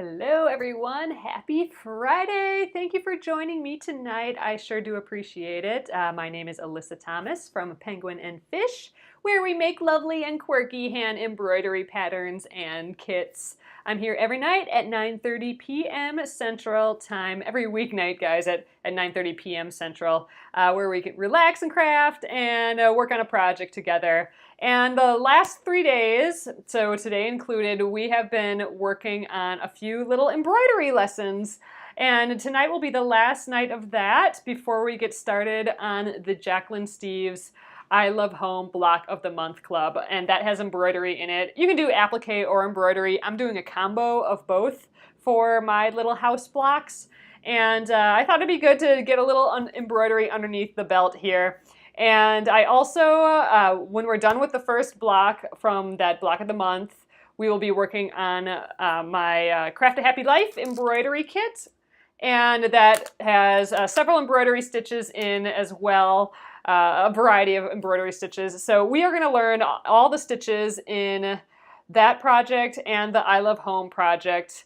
Hello everyone, happy Friday! Thank you for joining me tonight. I sure do appreciate it. My name is Alyssa Thomas from Penguin and Fish, where we make lovely and quirky hand embroidery patterns and kits. I'm here every night at 9:30 p.m. Central Time, every weeknight, guys, at 9:30 p.m. Central, where we can relax and craft and work on a project together. And the last 3 days, so today included, we have been working on a few little embroidery lessons. And tonight will be the last night of that before we get started on the Jacqueline Steves I Love Home Block of the Month Club. And that has embroidery in it. You can do applique or embroidery. I'm doing a combo of both for my little house blocks. And I thought it'd be good to get a little embroidery underneath the belt here. And I also, when we're done with the first block from that block of the month, we will be working on my Craft a Happy Life embroidery kit. And that has several embroidery stitches in as well, a variety of embroidery stitches. So we are going to learn all the stitches in that project and the I Love Home project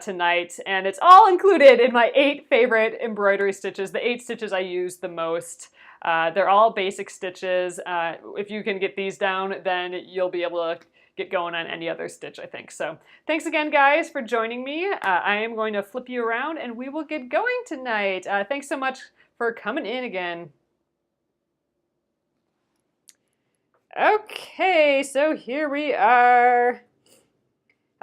tonight. And it's all included in my 8 favorite embroidery stitches, the 8 stitches I use the most. They're all basic stitches. If you can get these down, then you'll be able to get going on any other stitch, I think. So thanks again, guys, for joining me. I am going to flip you around and we will get going tonight. Thanks so much for coming in again. Okay, so here we are.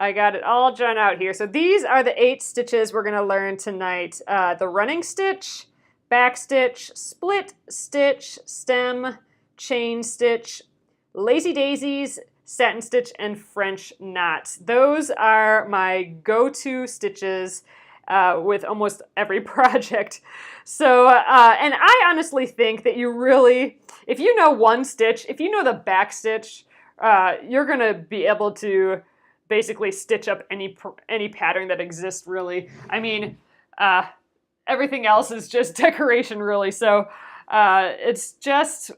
I got it all drawn out here. So these are the 8 stitches we're going to learn tonight. The running stitch, backstitch, split stitch, stem, chain stitch, lazy daisies, satin stitch, and French knot. Those are my go-to stitches with almost every project. So, and I honestly think that you really, if you know one stitch, if you know the backstitch, you're gonna be able to basically stitch up any pattern that exists, really. I mean, everything else is just decoration, really. So it's just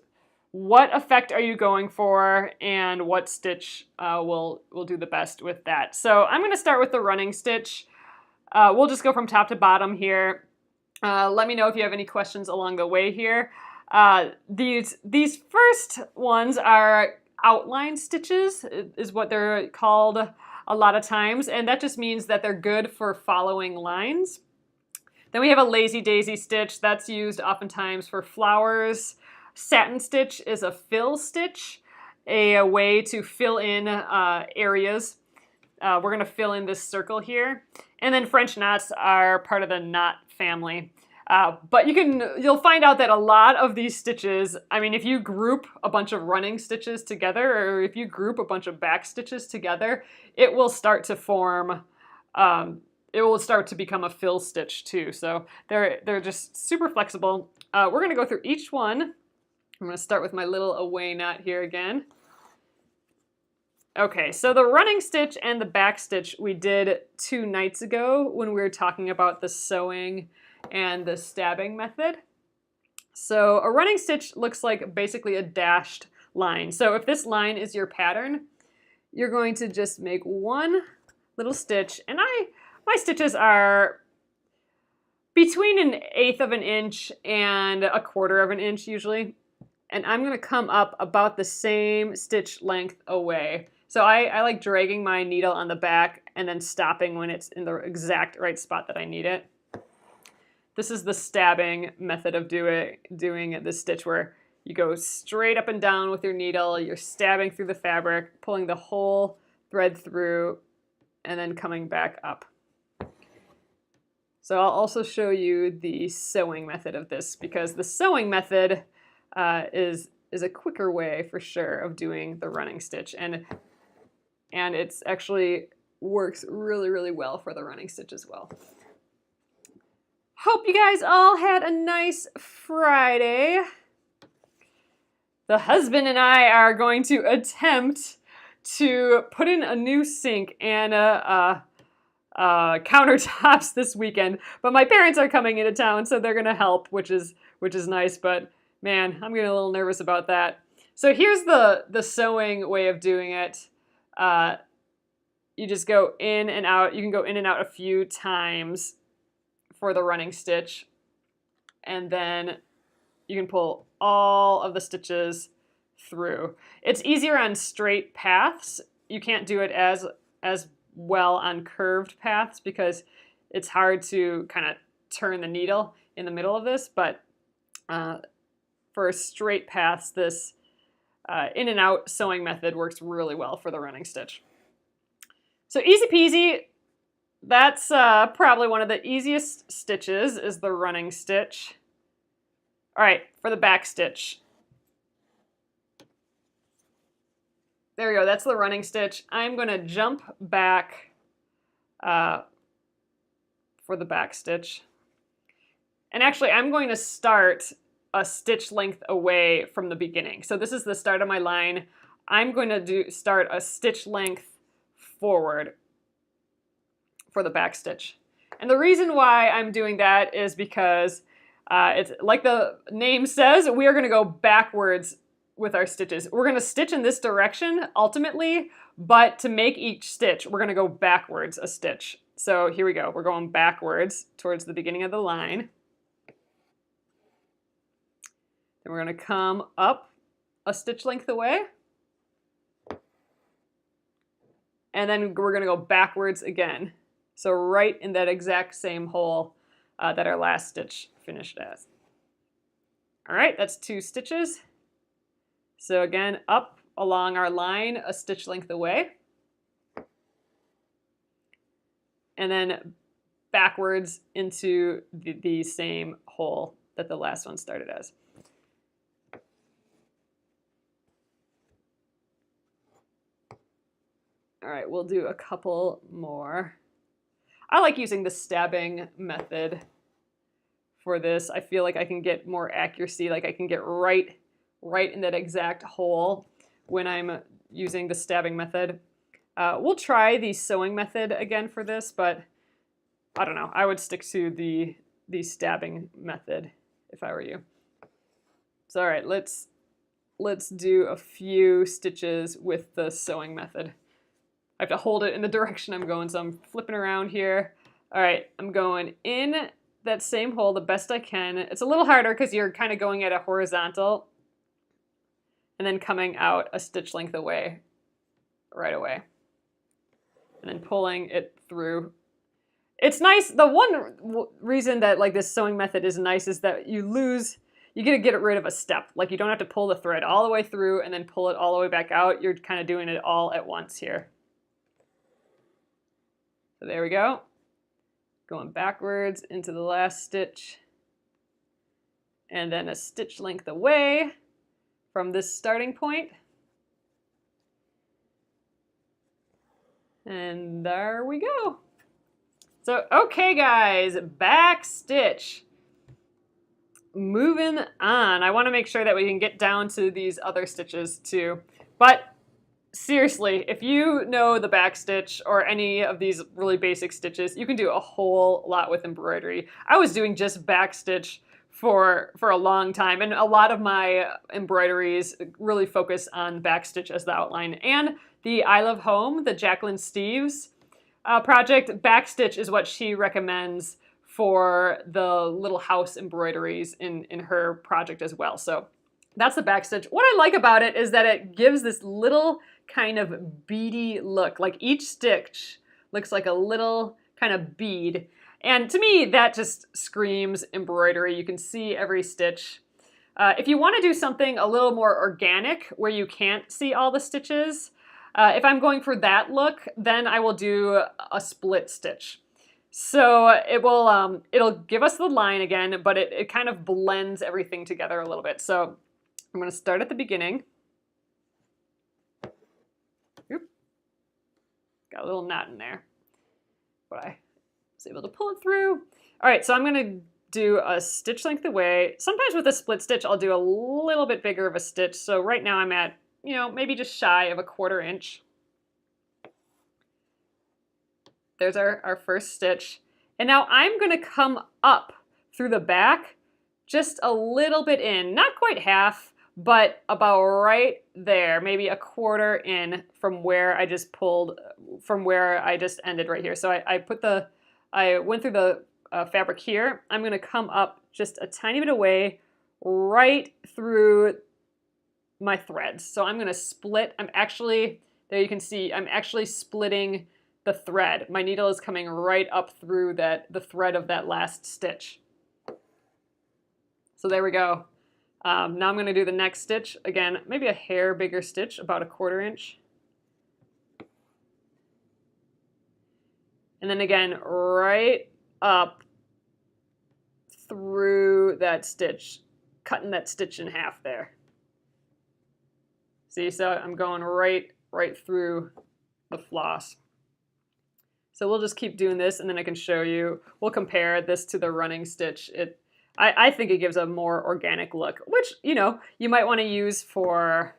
what effect are you going for and what stitch will do the best with that. So I'm going to start with the running stitch. We'll just go from top to bottom here. Let me know if you have any questions along the way here. These first ones are outline stitches, is what they're called a lot of times, and that just means that they're good for following lines. Then we have a lazy daisy stitch. That's used oftentimes for flowers. Satin stitch is a fill stitch, a way to fill in areas. We're going to fill in this circle here. And then French knots are part of the knot family. But you'll find out that a lot of these stitches, I mean, if you group a bunch of running stitches together, or if you group a bunch of back stitches together, it will start to form, it will start to become a fill stitch too. So they're just super flexible. We're going to go through each one. I'm going to start with my little away knot here again. Okay, so the running stitch and the back stitch we did 2 nights ago when we were talking about the sewing and the stabbing method. So a running stitch looks like basically a dashed line. So if this line is your pattern, you're going to just make one little stitch. And my stitches are between 1/8 of an inch and 1/4 of an inch usually. And I'm going to come up about the same stitch length away. So I like dragging my needle on the back and then stopping when it's in the exact right spot that I need it. This is the stabbing method of doing this stitch, where you go straight up and down with your needle, you're stabbing through the fabric, pulling the whole thread through, and then coming back up. So I'll also show you the sewing method of this, because the sewing method is a quicker way for sure of doing the running stitch, and it's actually works really, really well for the running stitch as well. Hope you guys all had a nice Friday. The husband and I are going to attempt to put in a new sink and countertops this weekend, but my parents are coming into town, so they're gonna help, which is nice, but man, I'm getting a little nervous about that. So here's the sewing way of doing it. you just go in and out. You can go in and out a few times for the running stitch, and then you can pull all of the stitches through. It's easier on straight paths. You can't do it as well on curved paths because it's hard to kind of turn the needle in the middle of this, but for straight paths, this in and out sewing method works really well for the running stitch. So easy peasy. That's probably one of the easiest stitches is the running stitch. All right, for the back stitch. There we go, that's the running stitch. I'm gonna jump back for the back stitch. And actually, I'm going to start a stitch length away from the beginning. So this is the start of my line. I'm going to start a stitch length forward for the back stitch. And the reason why I'm doing that is because it's like the name says, we are going to go backwards with our stitches. We're going to stitch in this direction ultimately, but to make each stitch, we're going to go backwards a stitch. So here we go. We're going backwards towards the beginning of the line. Then we're going to come up a stitch length away. And then we're going to go backwards again. So right in that exact same hole that our last stitch finished as. All right, that's 2 stitches. So again, up along our line, a stitch length away. And then backwards into the same hole that the last one started as. All right, we'll do a couple more. I like using the stabbing method for this. I feel like I can get more accuracy, like I can get right in that exact hole when I'm using the stabbing method. We'll try the sewing method again for this, but I don't know. I would stick to the stabbing method if I were you. So all right, let's do a few stitches with the sewing method. I have to hold it in the direction I'm going, so I'm flipping around here. All right, I'm going in that same hole the best I can. It's a little harder because you're kind of going at a horizontal and then coming out a stitch length away right away. And then pulling it through. It's nice. The one reason that like this sewing method is nice is that you get to get rid of a step. Like you don't have to pull the thread all the way through and then pull it all the way back out. You're kind of doing it all at once here. So there we go. Going backwards into the last stitch. And then a stitch length away from this starting point. And there we go. So, okay guys, back stitch. Moving on. I want to make sure that we can get down to these other stitches too. But seriously, if you know the backstitch or any of these really basic stitches, you can do a whole lot with embroidery. I was doing just backstitch for a long time, and a lot of my embroideries really focus on backstitch as the outline. And the I Love Home, the Jacqueline Steves project, backstitch is what she recommends for the little house embroideries in her project as well. So that's the backstitch. What I like about it is that it gives this little kind of beady look. Like each stitch looks like a little kind of bead. And to me, that just screams embroidery. You can see every stitch. If you want to do something a little more organic where you can't see all the stitches, if I'm going for that look, then I will do a split stitch. So it will, it'll give us the line again, but it kind of blends everything together a little bit. So I'm going to start at the beginning. Oop. Got a little knot in there, but I was able to pull it through. All right, so I'm going to do a stitch length away. Sometimes with a split stitch, I'll do a little bit bigger of a stitch. So right now I'm at, maybe just shy of a 1/4 inch. There's our first stitch. And now I'm going to come up through the back just a little bit in, not quite half, but about right there, maybe a quarter in from where I just pulled, from where I just ended right here. So I went through the fabric here. I'm going to come up just a tiny bit away right through my threads. So I'm going to split. There you can see, I'm actually splitting the thread. My needle is coming right up through the thread of that last stitch. So there we go. Now I'm going to do the next stitch. Again, maybe a hair bigger stitch, about a quarter inch. And then again, right up through that stitch, cutting that stitch in half there. See, so I'm going right through the floss. So we'll just keep doing this, and then I can show you. We'll compare this to the running stitch. I think it gives a more organic look, which, you know, you might want to use for,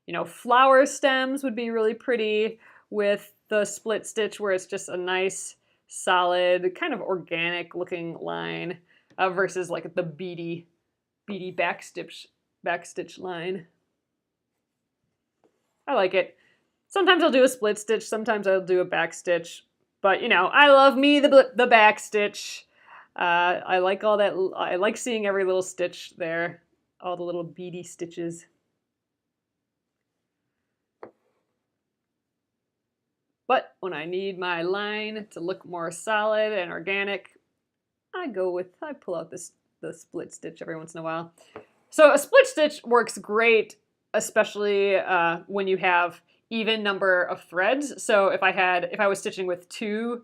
you know, flower stems would be really pretty with the split stitch, where it's just a nice, solid, kind of organic looking line versus like the beady backstitch line. I like it. Sometimes I'll do a split stitch, sometimes I'll do a backstitch, but you know, I love me the backstitch. I like all that. I like seeing every little stitch there, all the little beady stitches. But when I need my line to look more solid and organic, I pull out the split stitch every once in a while. So a split stitch works great, especially when you have even number of threads. So if I was stitching with 2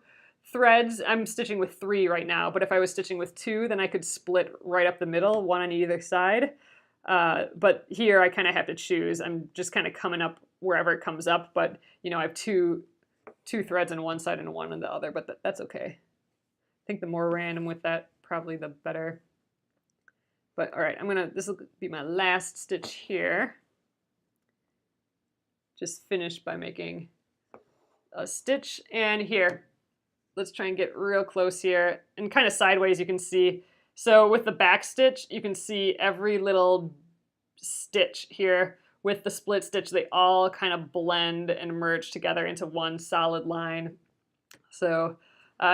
threads, I'm stitching with 3 right now, but if I was stitching with 2, then I could split right up the middle, one on either side. But here I kind of have to choose. I'm just kind of coming up wherever it comes up, but you know, I have two threads on one side and one on the other, but that's okay. I think the more random with that, probably the better. But all right, this will be my last stitch here. Just finished by making a stitch, and here, let's try and get real close here, and kind of sideways you can see. So with the back stitch, you can see every little stitch here. With the split stitch, they all kind of blend and merge together into one solid line. So,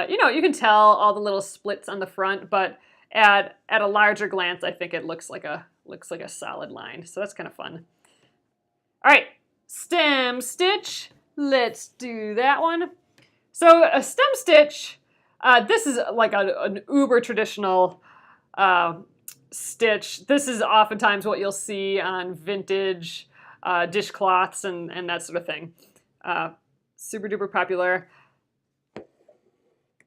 you know, you can tell all the little splits on the front, but at a larger glance, I think it looks like a solid line. So that's kind of fun. All right, stem stitch. Let's do that one. So a stem stitch, this is like an uber traditional stitch. This is oftentimes what you'll see on vintage dishcloths and that sort of thing. Super duper popular.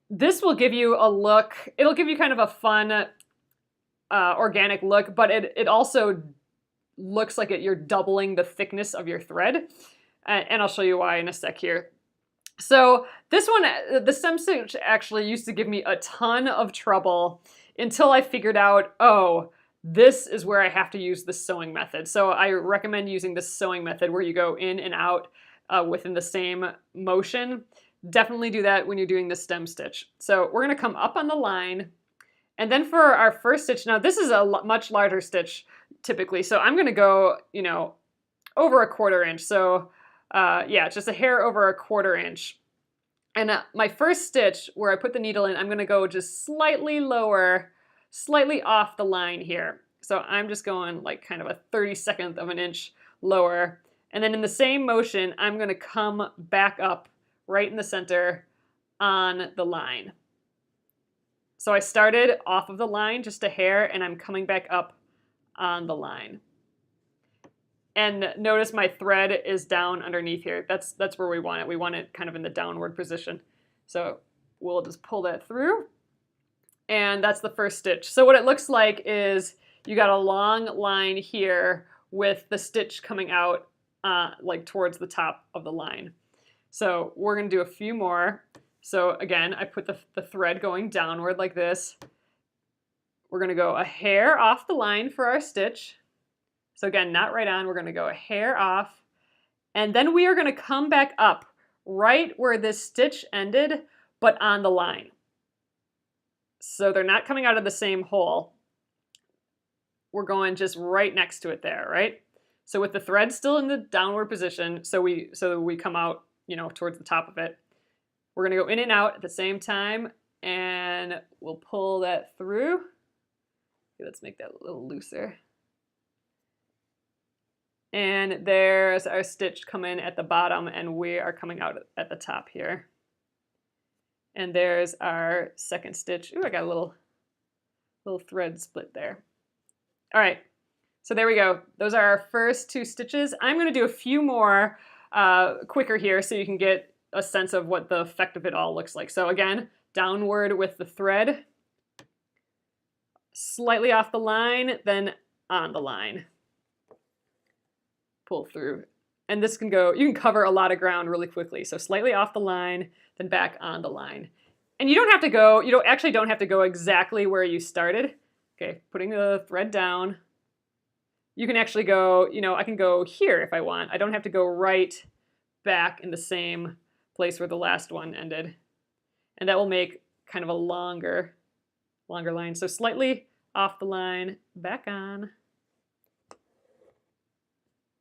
This will give you a look. It'll give you kind of a fun organic look, but it also looks like you're doubling the thickness of your thread. And I'll show you why in a sec here. So this one, the stem stitch actually used to give me a ton of trouble until I figured out, oh, this is where I have to use the sewing method. So I recommend using the sewing method where you go in and out within the same motion. Definitely do that when you're doing the stem stitch. So we're going to come up on the line, and then for our first stitch, now this is a much larger stitch typically, so I'm going to go, you know, over a quarter inch. So yeah, just a hair over a quarter inch. And my first stitch where I put the needle in, I'm going to go just slightly lower, slightly off the line here. So I'm just going like kind of a 32nd of an inch lower. And then in the same motion, I'm going to come back up right in the center on the line. So I started off of the line just a hair, and I'm coming back up on the line. And notice my thread is down underneath here. That's where we want it. We want it kind of in the downward position. So we'll just pull that through. And that's the first stitch. So what it looks like is you got a long line here with the stitch coming out like towards the top of the line. So we're going to do a few more. So again, I put the thread going downward like this. We're going to go a hair off the line for our stitch. So again, not right on, we're going to go a hair off. And then we are going to come back up right where this stitch ended, but on the line. So they're not coming out of the same hole. we're going just right next to it there, right? So with the thread still in the downward position, so we come out, you know, towards the top of it. We're gonna go in and out at the same time, and we'll pull that through. Okay, let's make that a little looser. And there's our stitch come in at the bottom, and we are coming out at the top here. And there's our second stitch. Ooh, I got a little thread split there. All right, so there we go. Those are our first 2 stitches. I'm going to do a few more quicker here so you can get a sense of what the effect of it all looks like. So again, downward with the thread, slightly off the line, then on the line. Pull through. And this can go, you can cover a lot of ground really quickly. So slightly off the line, then back on the line. And you don't have to go, you actually don't have to go exactly where you started. Okay, putting the thread down. You can actually go, you know, I can go here if I want. I don't have to go right back in the same place where the last one ended. And that will make kind of a longer line. So slightly off the line, back on.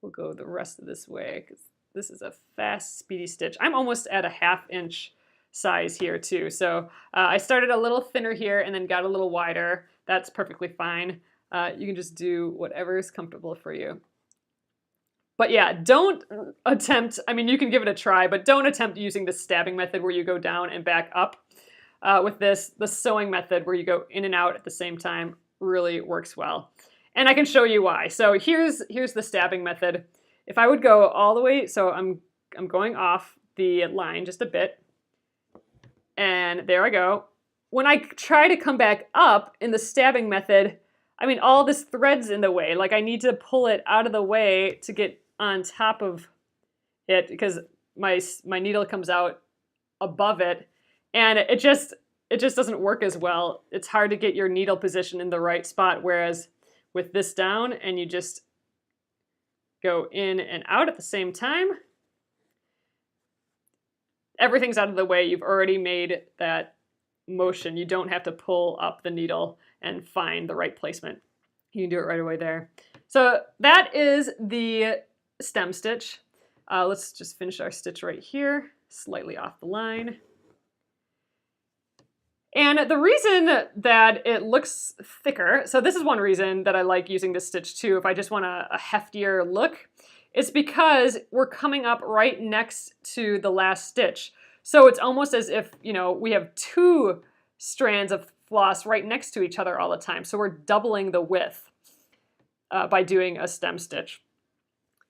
We'll go the rest of this way because this is a fast, speedy stitch. I'm almost at a 1/2 inch size here too. So I started a little thinner here and then got a little wider. That's perfectly fine. You can just do whatever is comfortable for you. But yeah, don't attempt, I mean, you can give it a try, but don't attempt using the stabbing method where you go down and back up. With this, the sewing method where you go in and out at the same time really works well. And I can show you why. So here's the stabbing method. If I would go all the way, so I'm going off the line just a bit, and there I go. When I try to come back up in the stabbing method, I mean, all this thread's in the way. Like I need to pull it out of the way to get on top of it because my needle comes out above it, and it just doesn't work as well. It's hard to get your needle position in the right spot, whereas with this down and you just go in and out at the same time, everything's out of the way. You've already made that motion. You don't have to pull up the needle and find the right placement. You can do it right away there. So that is the stem stitch. Let's just finish our stitch right here, slightly off the line. And the reason that it looks thicker, so this is one reason that I like using this stitch too, if I just want a heftier look, is because we're coming up right next to the last stitch. So it's almost as if, you know, we have 2 strands of floss right next to each other all the time. So we're doubling the width by doing a stem stitch.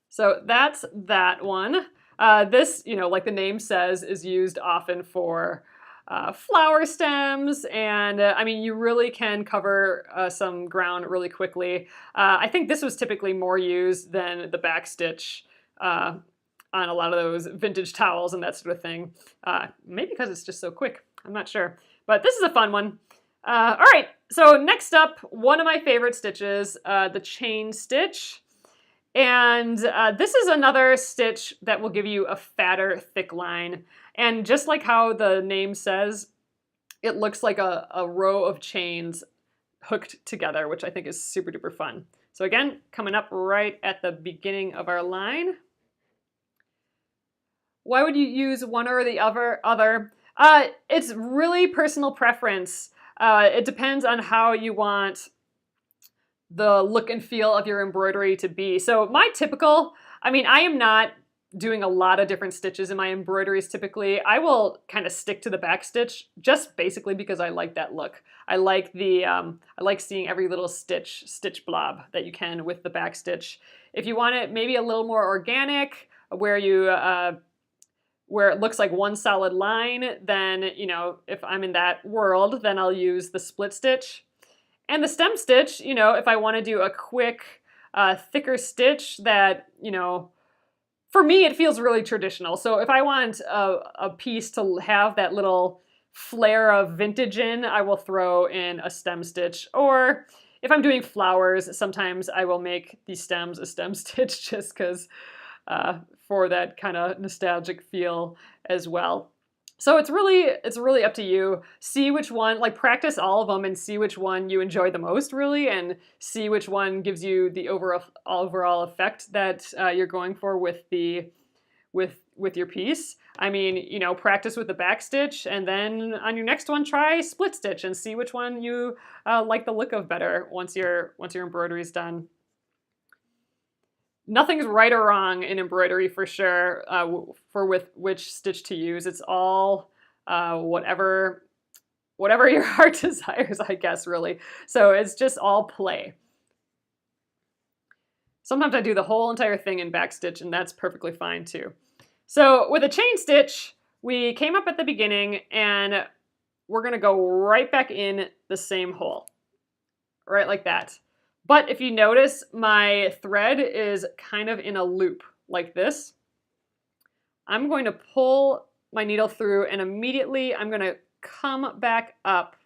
So that's that one. This, you know, like the name says, is used often for flower stems, and I mean, you really can cover some ground really quickly. I think this was typically more used than the backstitch on a lot of those vintage towels and that sort of thing. Maybe because it's just so quick, I'm not sure. But this is a fun one. All right, so next up, one of my favorite stitches, the chain stitch. And this is another stitch that will give you a fatter, thick line. And just like how the name says, it looks like a row of chains hooked together, which I think is super duper fun. So again, coming up right at the beginning of our line. Why would you use one or the other? It's really personal preference. It depends on how you want the look and feel of your embroidery to be. So my typical, I mean, I am not doing a lot of different stitches in my embroideries typically. I will kind of stick to the backstitch just basically because I like that look. I like the, I like seeing every little stitch blob that you can with the backstitch. If you want it maybe a little more organic, where you, where it looks like one solid line, then, you know, if I'm in that world, then I'll use the split stitch. And the stem stitch, you know, if I want to do a quick, thicker stitch that, you know, for me, it feels really traditional. So if I want a piece to have that little flair of vintage in, I will throw in a stem stitch. Or if I'm doing flowers, sometimes I will make these stems a stem stitch just because for that kind of nostalgic feel as well. So it's really up to you. See which one, like practice all of them and see which one you enjoy the most, really, and see which one gives you the overall effect that you're going for with the with your piece. I mean, you know, practice with the backstitch, and then on your next one, try split stitch and see which one you like the look of better once your embroidery is done. Nothing's right or wrong in embroidery for sure for which stitch to use. It's all whatever your heart desires, I guess, really. So it's just all play. Sometimes I do the whole entire thing in backstitch, and that's perfectly fine too. So with a chain stitch, we came up at the beginning, and we're going to go right back in the same hole, right like that. But if you notice, my thread is kind of in a loop like this. I'm going to pull my needle through, and immediately I'm going to come back up.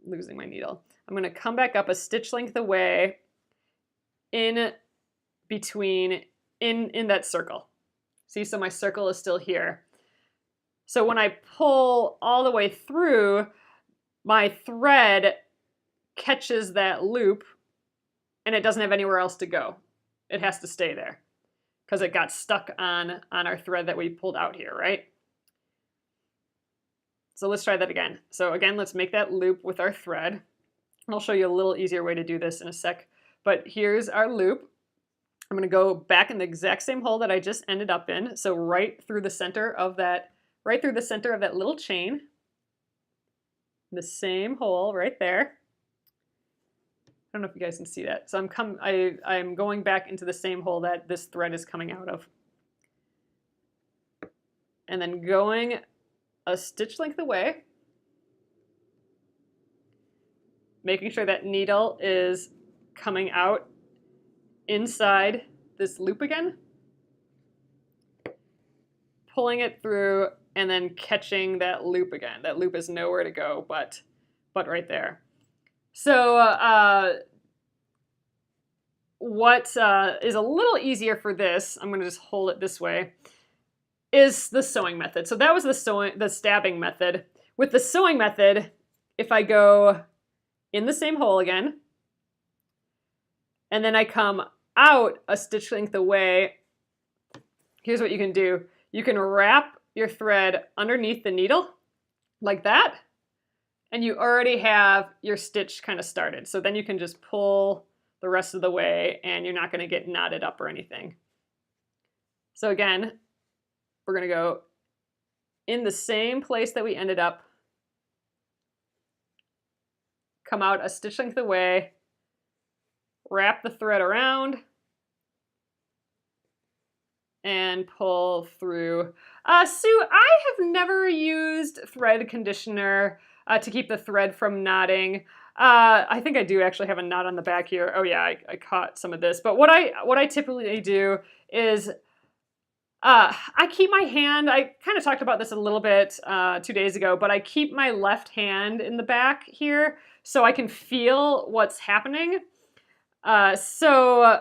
Losing my needle. I'm going to come back up a stitch length away in between, in that circle. See, so my circle is still here. So when I pull all the way through, my thread catches that loop, and it doesn't have anywhere else to go. It has to stay there because it got stuck on our thread that we pulled out here, right? So let's try that again. So again, let's make that loop with our thread. And I'll show you a little easier way to do this in a sec. But here's our loop. I'm going to go back in the exact same hole that I just ended up in. So right through the center of that little chain. The same hole right there. I don't know if you guys can see that. So I'm going back into the same hole that this thread is coming out of. And then going a stitch length away, making sure that needle is coming out inside this loop again, pulling it through, and then catching that loop again. That loop is nowhere to go but right there. So what is a little easier for this, I'm going to just hold it this way, is the sewing method. So that was the stabbing method. With the sewing method, if I go in the same hole again, and then I come out a stitch length away, here's what you can do. You can wrap your thread underneath the needle like that, and you already have your stitch kind of started. So then you can just pull the rest of the way, and you're not going to get knotted up or anything. So again, we're going to go in the same place that we ended up, come out a stitch length away, wrap the thread around, and pull through. Sue, I have never used thread conditioner to keep the thread from knotting. I think I do actually have a knot on the back here. Oh yeah, I caught some of this. But what I typically do is I keep my hand, I kind of talked about this a little bit 2 days ago, but I keep my left hand in the back here so I can feel what's happening. So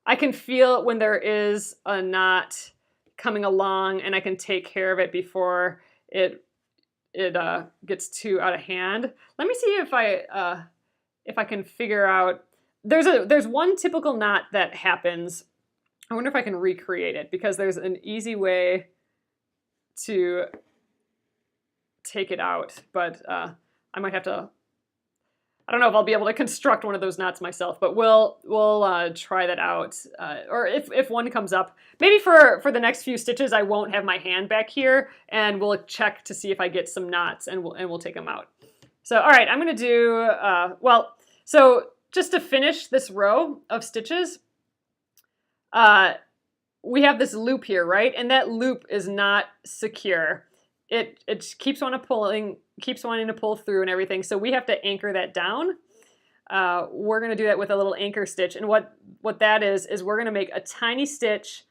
I can feel when there is a knot coming along, and I can take care of it before it gets too out of hand. Let me see if I can figure out. There's one typical knot that happens. I wonder if I can recreate it, because there's an easy way to take it out, but I might have to. I don't know if I'll be able to construct one of those knots myself, but we'll try that out. Or if one comes up, maybe for the next few stitches, I won't have my hand back here, and we'll check to see if I get some knots, and we'll take them out. So all right, I'm gonna do so just to finish this row of stitches, we have this loop here, right? And that loop is not secure. It keeps wanting to pull through and everything, so we have to anchor that down. We're going to do that with a little anchor stitch, and what that is we're going to make a tiny stitch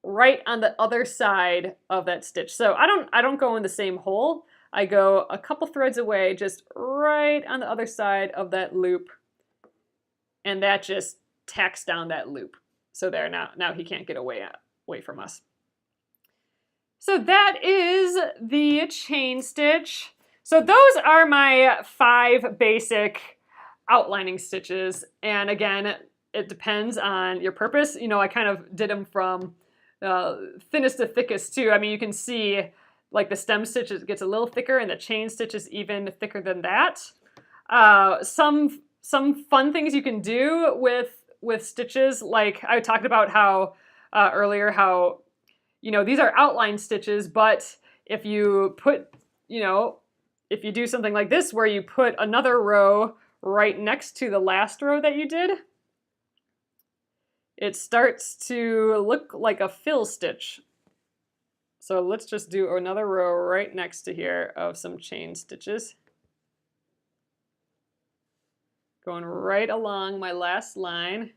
right on the other side of that stitch. So I don't go in the same hole. I go a couple threads away, just right on the other side of that loop, and that just tacks down that loop. So there, now he can't get away from us. So that is the chain stitch. So those are my 5 basic outlining stitches. And again, it depends on your purpose. You know, I kind of did them from thinnest to thickest too. I mean, you can see like the stem stitch gets a little thicker and the chain stitch is even thicker than that. Some fun things you can do with stitches, like I talked about how earlier, how, you know, these are outline stitches, but if you put, you know, if you do something like this where you put another row right next to the last row that you did, it starts to look like a fill stitch. So let's just do another row right next to here of some chain stitches. Going right along my last line.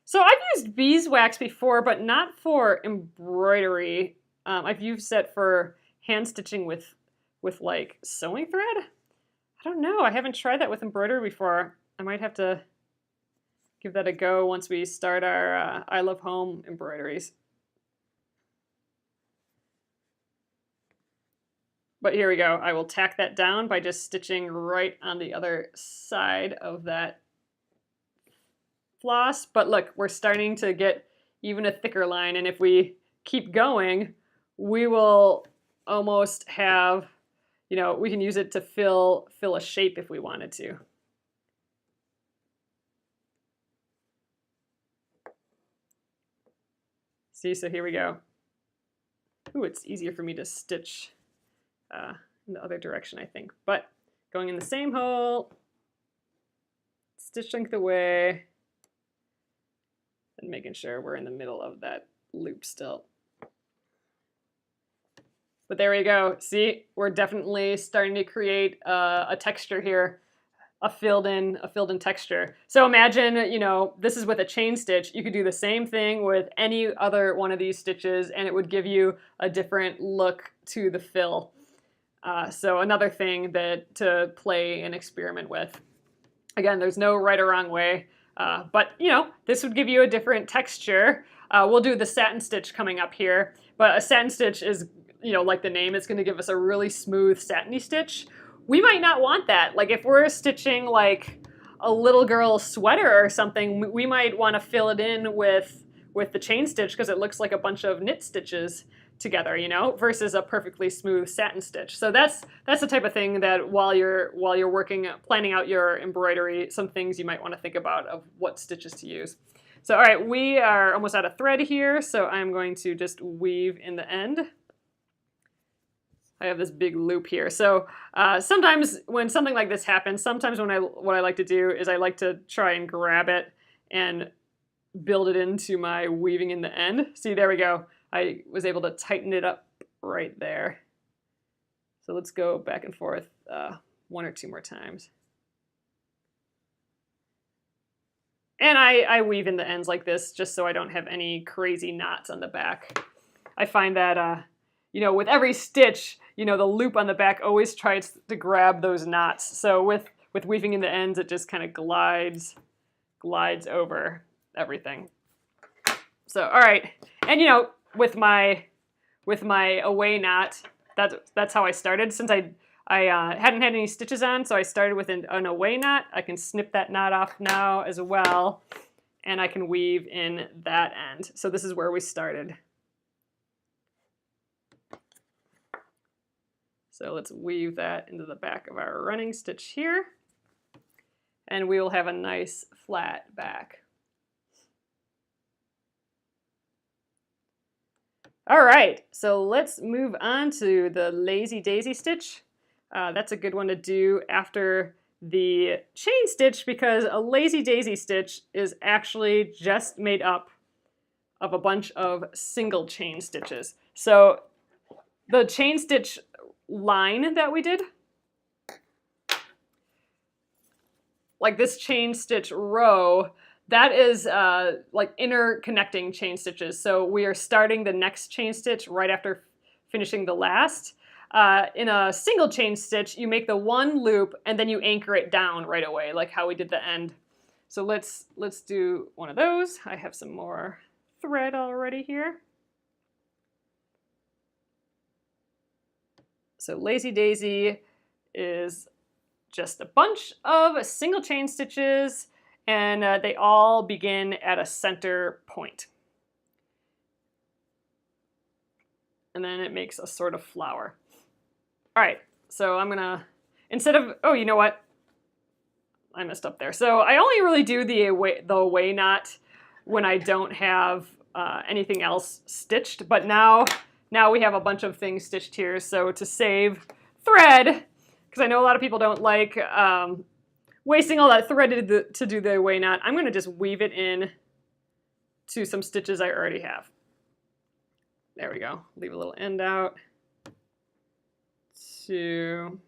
So I've used beeswax before, but not for embroidery. I've used it for hand stitching with like sewing thread. I don't know, I haven't tried that with embroidery before. I might have to give that a go once we start our I Love Home embroideries. But here we go. I will tack that down by just stitching right on the other side of that floss. But look, we're starting to get even a thicker line, and if we keep going, we will almost have, you know, we can use it to fill a shape if we wanted to. See, so here we go. Ooh, it's easier for me to stitch in the other direction, I think. But going in the same hole, stitch length away, and making sure we're in the middle of that loop still. But there we go. See, we're definitely starting to create a texture here, a filled in texture. So imagine, you know, this is with a chain stitch. You could do the same thing with any other one of these stitches, and it would give you a different look to the fill. So another thing that to play and experiment with. Again, there's no right or wrong way, but you know, this would give you a different texture. We'll do the satin stitch coming up here, but a satin stitch is, you know, like the name, it's going to give us a really smooth satiny stitch. We might not want that. Like if we're stitching like a little girl sweater or something, we might want to fill it in with the chain stitch because it looks like a bunch of knit stitches together, you know, versus a perfectly smooth satin stitch. So that's the type of thing that while you're working, planning out your embroidery, some things you might want to think about of what stitches to use. So all right, we are almost out of thread here, so I'm going to just weave in the end. I have this big loop here. So sometimes when something like this happens, sometimes what I like to do is I like to try and grab it and build it into my weaving in the end. See, there we go. I was able to tighten it up right there. So let's go back and forth 1 or 2 more times. And I weave in the ends like this just so I don't have any crazy knots on the back. I find that, you know, with every stitch, you know, the loop on the back always tries to grab those knots. So with weaving in the ends, it just kind of glides over everything. So, all right. And, you know, with my away knot, that's how I started. Since I hadn't had any stitches on, so I started with an away knot. I can snip that knot off now as well, and I can weave in that end. So this is where we started. So let's weave that into the back of our running stitch here, and we will have a nice flat back. All right, so let's move on to the lazy daisy stitch. That's a good one to do after the chain stitch because a lazy daisy stitch is actually just made up of a bunch of single chain stitches. So the chain stitch line that we did, like this chain stitch row, that is like interconnecting chain stitches. So we are starting the next chain stitch right after finishing the last. In a single chain stitch, you make the one loop and then you anchor it down right away, like how we did the end. So let's do one of those. I have some more thread already here. So Lazy Daisy is just a bunch of single chain stitches, and they all begin at a center point. And then it makes a sort of flower. All right, so I'm gonna, instead of, oh, you know what? I messed up there. So I only really do the away knot when I don't have anything else stitched, but now we have a bunch of things stitched here. So to save thread, because I know a lot of people don't like wasting all that thread to do the away knot, I'm gonna just weave it in to some stitches I already have. There we go. Leave a little end out. 2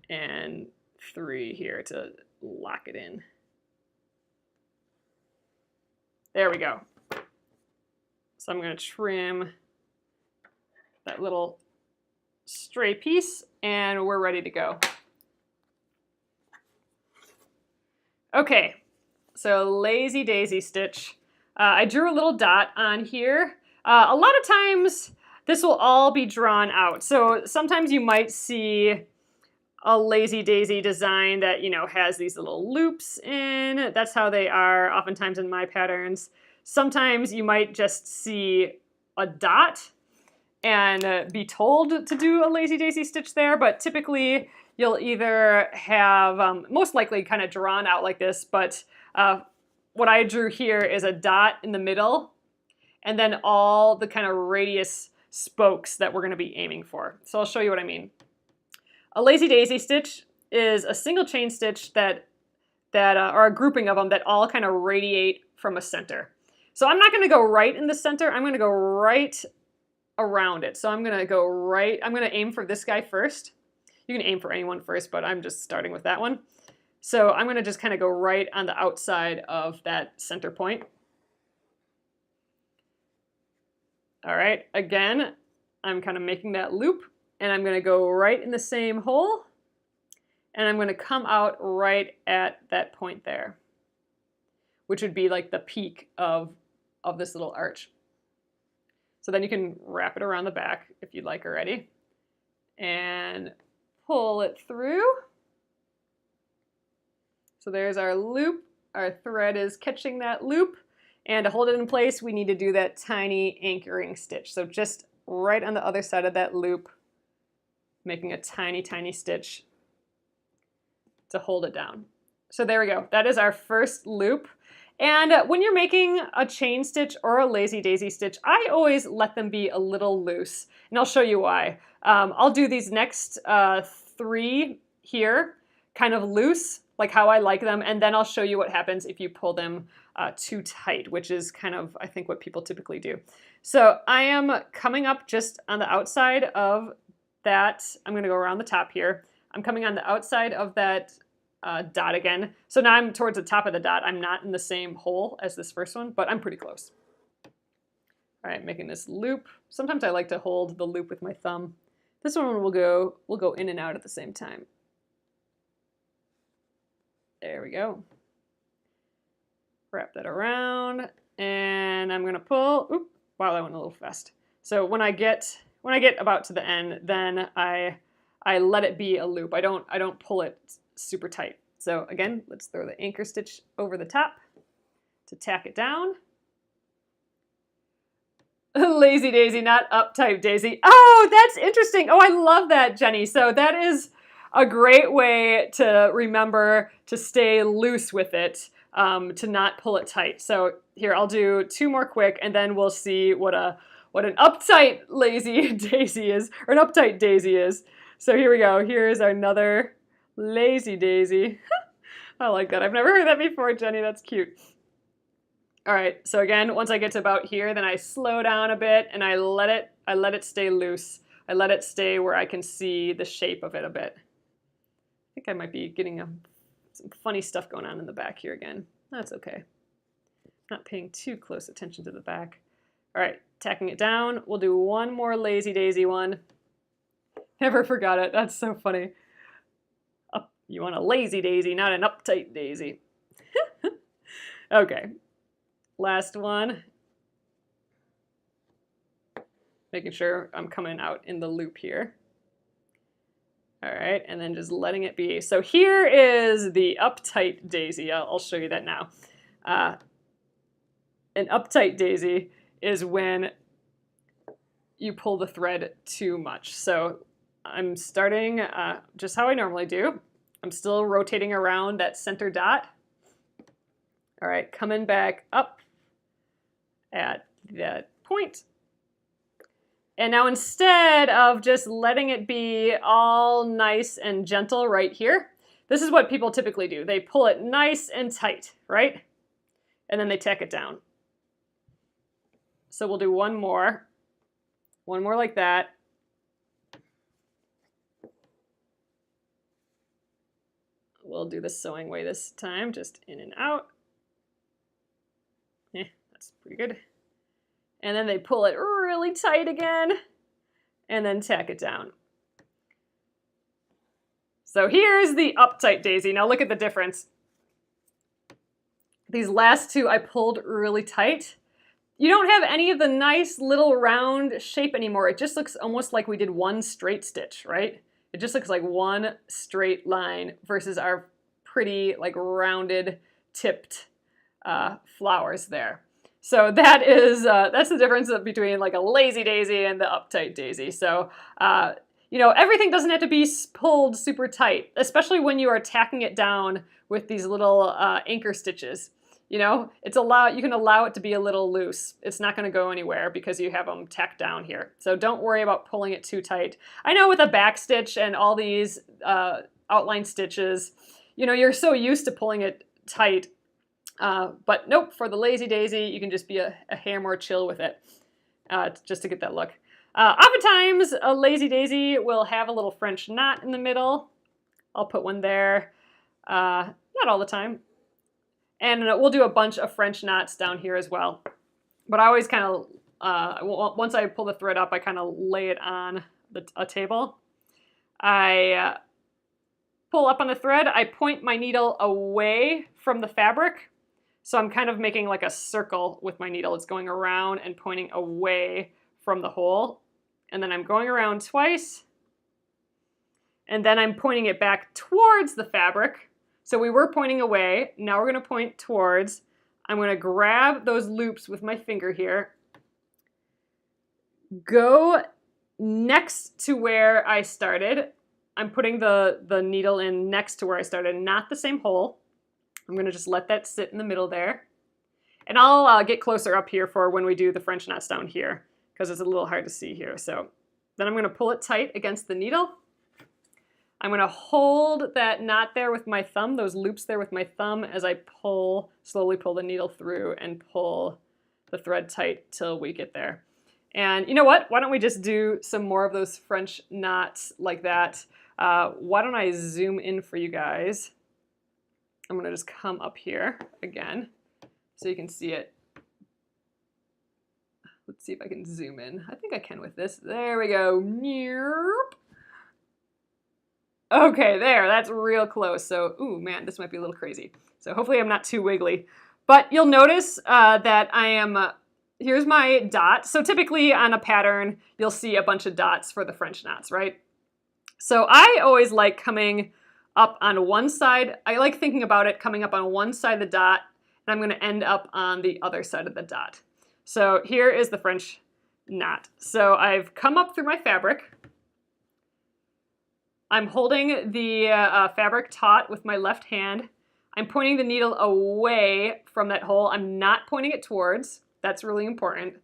and 3 here to lock it in. There we go. So I'm going to trim that little stray piece, and we're ready to go. Okay, so Lazy Daisy stitch. I drew a little dot on here. A lot of times this will all be drawn out. So sometimes you might see a Lazy Daisy design that, you know, has these little loops in. That's how they are oftentimes in my patterns. Sometimes you might just see a dot and be told to do a Lazy Daisy stitch there, but typically you'll either have, most likely kind of drawn out like this, but what I drew here is a dot in the middle and then all the kind of radius spokes that we're going to be aiming for. So I'll show you what I mean. A Lazy Daisy stitch is a single chain stitch or a grouping of them that all kind of radiate from a center. So I'm not going to go right in the center. I'm going to go right around it. So I'm going to aim for this guy first. You can aim for anyone first, but I'm just starting with that one. So I'm going to just kind of go right on the outside of that center point. All right, again, I'm kind of making that loop, and I'm going to go right in the same hole, and I'm going to come out right at that point there, which would be like the peak of this little arch. So then you can wrap it around the back if you'd like already, and pull it through. So there's our loop. Our thread is catching that loop. And to hold it in place, we need to do that tiny anchoring stitch. So just right on the other side of that loop, making a tiny, tiny stitch to hold it down. So there we go. That is our first loop. And when you're making a chain stitch or a Lazy Daisy stitch, I always let them be a little loose. And I'll show you why. I'll do these next 3 here kind of loose, like how I like them, and then I'll show you what happens if you pull them too tight, which is kind of, I think, what people typically do. So I am coming up just on the outside of that. I'm going to go around the top here. I'm coming on the outside of that dot again. So now I'm towards the top of the dot. I'm not in the same hole as this first one, but I'm pretty close. All right, making this loop. Sometimes I like to hold the loop with my thumb. This one will go in and out at the same time. There we go. Wrap that around, and I'm gonna pull. Oop! Wow, that went a little fast. So when I get about to the end, then I let it be a loop. I don't pull it super tight. So again, let's throw the anchor stitch over the top to tack it down. Lazy Daisy, not Uptight Daisy. Oh, that's interesting. Oh, I love that, Jenny. So that is a great way to remember to stay loose with it, to not pull it tight. So here, I'll do 2 more quick, and then we'll see what an uptight Lazy Daisy is, or an Uptight Daisy is. So here we go. Here's another Lazy Daisy. I like that. I've never heard that before, Jenny. That's cute. All right. So again, once I get to about here, then I slow down a bit, and I let it stay loose. I let it stay where I can see the shape of it a bit. I think I might be getting some funny stuff going on in the back here again. That's okay. Not paying too close attention to the back. All right, tacking it down. We'll do 1 more Lazy Daisy one. Never forgot it. That's so funny. You want a Lazy Daisy, not an Uptight Daisy. Okay, last one. making sure I'm coming out in the loop here. All right, and then just letting it be. So here is the Uptight Daisy. I'll show you that now. An Uptight Daisy is when you pull the thread too much. So I'm starting just how I normally do. I'm still rotating around that center dot. All right, coming back up at that point. And now instead of just letting it be all nice and gentle right here, this is what people typically do. They pull it nice and tight, right? And then they tack it down. So we'll do one more like that. We'll do the sewing way this time, just in and out. That's pretty good. And then they pull it really tight again and then tack it down. So here's the Uptight Daisy. Now look at the difference. These last two I pulled really tight. You don't have any of the nice little round shape anymore. It just looks almost like we did one straight stitch, right? It just looks like one straight line versus our pretty like rounded tipped flowers there. So that is that's the difference between like a lazy daisy and the Uptight Daisy. So you know, everything doesn't have to be pulled super tight, especially when you are tacking it down with these little anchor stitches. You know, you can allow it to be a little loose. It's not going to go anywhere because you have them tacked down here. So don't worry about pulling it too tight. I know with a backstitch and all these outline stitches, you know, you're so used to pulling it tight. But nope, for the lazy daisy, you can just be a hair more chill with it, just to get that look. Oftentimes, a lazy daisy will have a little French knot in the middle. I'll put one there. Not all the time. And we'll do a bunch of French knots down here as well. But I always kind of, once I pull the thread up, I kind of lay it on a table. I pull up on the thread. I point my needle away from the fabric. So I'm kind of making like a circle with my needle. It's going around and pointing away from the hole. And then I'm going around twice. And then I'm pointing it back towards the fabric. So we were pointing away. Now we're going to point towards. I'm going to grab those loops with my finger here. Go next to where I started. I'm putting the needle in next to where I started, not the same hole. I'm going to just let that sit in the middle there. And I'll get closer up here for when we do the French knots down here, because it's a little hard to see here. So then I'm going to pull it tight against the needle. I'm going to hold that knot there with my thumb, those loops there with my thumb, as I slowly pull the needle through and pull the thread tight till we get there. And you know what? Why don't we just do some more of those French knots like that? Why don't I zoom in for you guys? I'm going to just come up here again so you can see it. Let's see if I can zoom in. I think I can with this. There we go. Okay, there, that's real close. So, ooh, man, this might be a little crazy. So hopefully I'm not too wiggly. But you'll notice that I am, here's my dot. So typically on a pattern, you'll see a bunch of dots for the French knots, right? So I always like coming up on one side. I like thinking about it coming up on one side of the dot, and I'm gonna end up on the other side of the dot. So here is the French knot. So I've come up through my fabric. I'm holding the fabric taut with my left hand. I'm pointing the needle away from that hole. I'm not pointing it towards. That's really important.